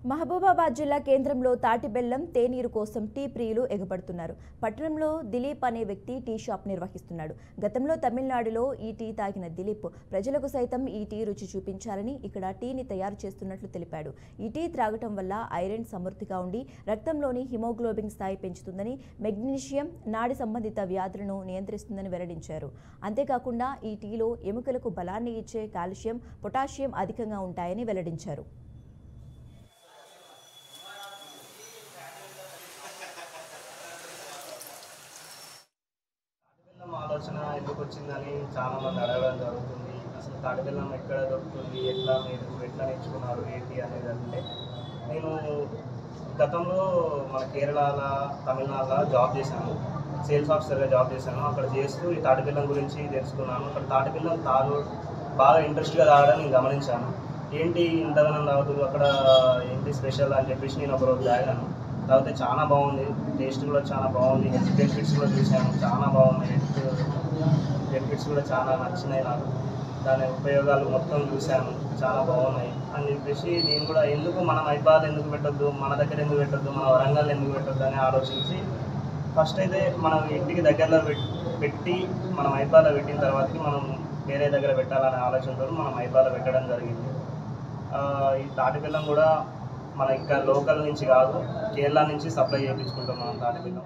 మహబూబాబాద్ జిల్లా కేంద్రంలో తాటి బెల్లం తేనీరు కోసం టీ ప్రియులు ఎగబడుతున్నారు. పట్టణంలో దిలీప్ అనే వ్యక్తి టీ షాప్ నిర్వహిస్తున్నాడు. గతంలో తమిళనాడులో ఈ టీ తాగిన దిలీప్ ప్రజలకు సైతం ఈ టీ రుచి చూపించాలని ఇక్కడ టీని తయారు చేస్తున్నట్లు తెలిపాడు. ఈ టీ త్రాగటం వల్ల ఐరన్ సమృద్ధిగా ఉండి రక్తంలోని హిమోగ్లోబిన్ స్థాయి పెంచుతుందని, మెగ్నీషియం నాడి సంబంధిత వ్యాధులను నియంత్రిస్తుందని వెల్లడించారు. అంతేకాకుండా ఈ టీలో ఎముకలకు బలాన్ని ఇచ్చే కాల్షియం, పొటాషియం అధికంగా ఉంటాయని వెల్లడించారు. ఆలోచన ఎందుకు వచ్చిందని చాలా మంది అడగడం జరుగుతుంది. అసలు తాటి బెల్లం ఎక్కడ దొరుకుతుంది, మీరు ఎట్లా నేర్చుకున్నారు ఏంటి అనేది. అంటే నేను గతంలో మన కేరళలో, తమిళనాడులో జాబ్ చేశాను, సేల్స్ ఆఫీసర్గా జాబ్ చేశాను. అక్కడ చేస్తూ ఈ తాటి బెల్లం గురించి తెలుసుకున్నాను. అక్కడ తాటి బెల్లం బాగా ఇంట్రెస్ట్గా తాగడం నేను గమనించాను. ఏంటి ఇంతగానం తాగుతుంది, అక్కడ ఏంటి స్పెషల్ అని చెప్పేసి నేను ఒకరోజు తాగాను. తాగితే చాలా బాగుంది, టేస్ట్ కూడా చాలా బాగుంది. హెల్త్ బెనిఫిట్స్ కూడా చూశాను, చాలా బాగున్నాయి. హెల్త్ బెనిఫిట్స్ కూడా చాలా నచ్చినాయి నాకు. దాని ఉపయోగాలు మొత్తం చూశాను, చాలా బాగున్నాయి అని చెప్పేసి నేను కూడా ఎందుకు మన మైబాద్ ఎందుకు పెట్టొద్దు, మన దగ్గర ఎందుకు పెట్టొద్దు, మన వరంగల్ ఎందుకు పెట్టొద్దు అని ఆలోచించి ఫస్ట్ అయితే మనం ఇంటికి దగ్గరలో పెట్టి మన మైబాద్లో పెట్టిన తర్వాతకి మనం వేరే దగ్గర పెట్టాలనే ఆలోచనతో మనం మైబాద్లో పెట్టడం జరిగింది. ఈ తాటి బెల్లం కూడా మన ఇక్కడ లోకల్ నుంచి కాదు, కేరళ నుంచి సప్లై చేయించుకుంటాం మనం తాటి బెల్లం.